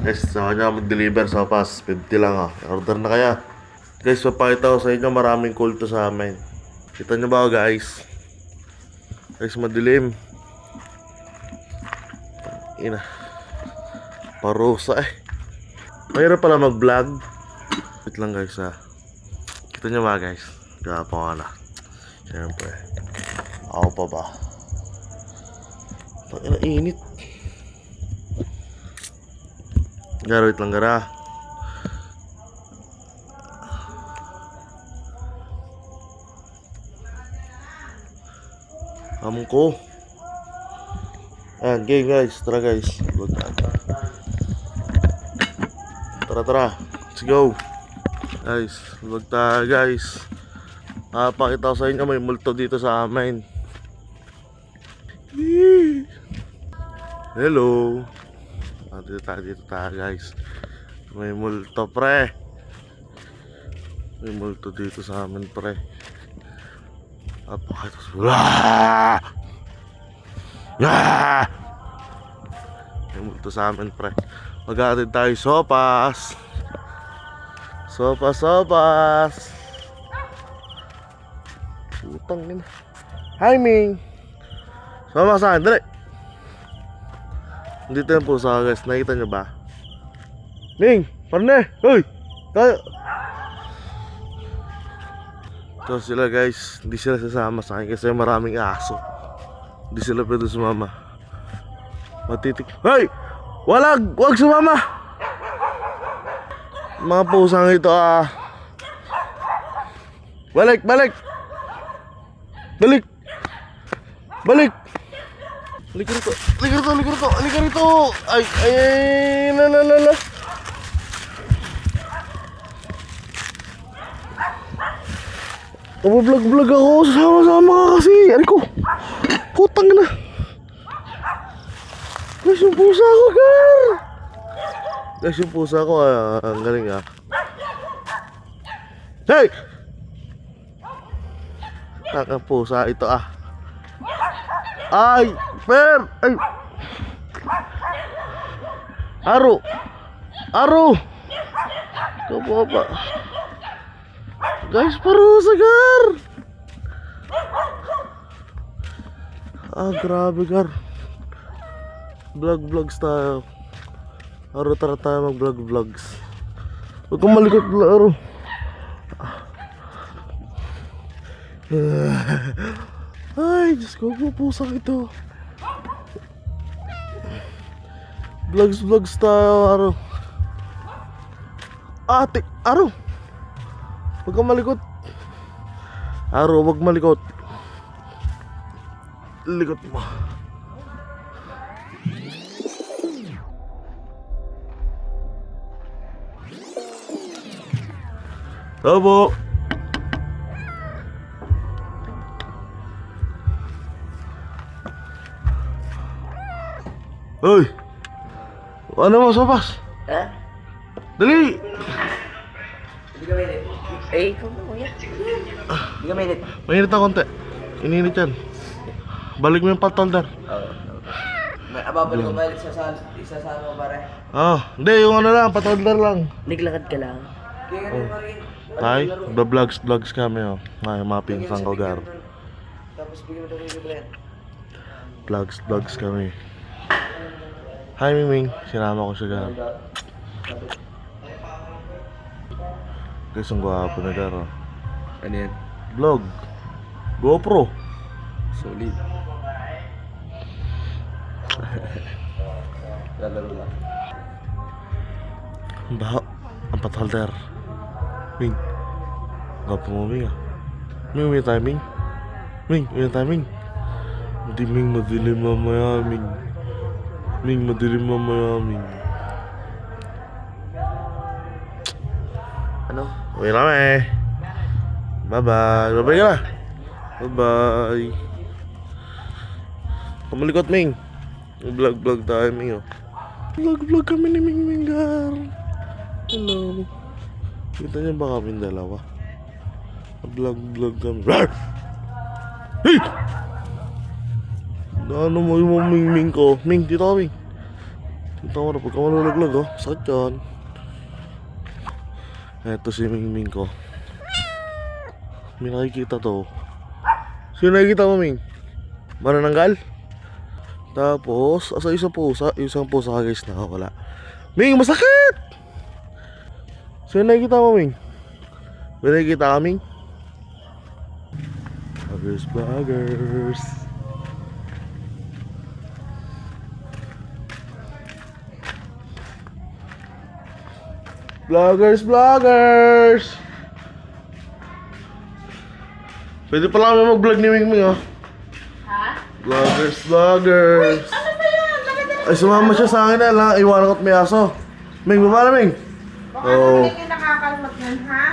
Guys, sa kanya mag-deliver sa pas. 50 lang ah. Order na kaya. Guys, papakita ko sa inyo maraming kulto sa amin. Kita nyo ba guys? Guys, madilim. Ina. Parusa eh. Mahirap pala mag-vlog. Wait lang guys ha. Kita nyo ba guys? Gapa ka na. Siyempre. Ako pa ba? Pag init. Garawit lang gara. Among ko. Ayan, game guys. Tara guys. Tara. Let's go. Guys, vlog tayo guys. Pakita ko sa inyo may multo dito sa amin. Hello. Dito tayo guys. May multo pre. May multo dito sa amin pre. Apakita ko. May multo sa amin pre. Mag-aatid tayo sopas. Sopas. Putang ina. Hi Ming. Sama sa akin, dali. Dito yung pusa guys, nakita nyo ba? Ming, parne, hoy, tayo. So sila guys, hindi sila sasama sa akin kasi maraming aso. Hindi sila pwede sumama. Matitik, hoy, wag sumama. Mga pusang ito ah. Balik. Halika rito. Ay, la. Vlog ako. Sama-sama ka kasi. Ano ko? Putang na. Guys, yung pusa ko, gar. Guys, yung pusa ko, ang galing ah. Hey! Pusa ito ah. Ay, per! Ay! Aro! Ito pa. Guys, parusa, gar! Grabe, gar. Vlogs tayo. Aro, tara tayo mag-vlogs. Huwag kang malikot, Aro. Ay, Diyos ko, pupusang ito. Vlogs tayo, Aro. Ate, Aro. Huwag kang malikot. Aro, huwag malikot. Likot mo. Tabo. Hoy! Ano mo, sopas? Ha? Dali! Hindi ka mainit. Ikaw mo kuya. Hindi ka mainit. Mainit na konti. Ininit yan. Balik mo yung patolder. Oo. Babalik ko ba isa sa ano pare? Hindi, yung ano lang, patolder lang. Naglakad ka lang. Kaya ganun pa rin. Tay, vlogs kami oh. Ay, mga pinsang ko, gar. Tapos bigyan mo daw yung brand. Vlogs kami. Hi Ming, sinama ko siya gar. Guys, ang gwapo na gar oh. Ano yan? Vlog GoPro. Solid. Lalaro lang. Ang patholder. Ming, gwapo mo Ming ah. Ming, may timing. Hindi Ming, madilim mamaya Ming. Madilim mamaya Ming. Ano? Uwi na kami. Bye-bye ka na. Bye-bye. Kamalikot Ming. Vlog tayo Ming oh. Vlog kami ni Ming gar. Hello. Kita niyo ba kami dalawa? Vlog kami. Hey! Ano mo yung Ming ko? Ming, dito ka Ming. Ito mo na, pagka malulaglag oh. Sakit yan. Eto si Mingming ko. May nakikita to. Sino nakikita mo, Ming? Manananggal? Tapos, asa isang pusa. Isang pusa guys nakawala. Ming, masakit! Sino nakikita mo, Ming? May nakikita ka, Ming? Vloggers, vloggers. Vloggers, vloggers. Pwede pala kami mag-vlog ni Mingming oh. Ha? Vloggers, vloggers. Ano ba yan? Bakit na Ay, sumama siya sa akin na lang. Iwanan ko at may aso. Ming, baba na, Ming. Baka Oh. hindi kayo nakakalmot yan, ha?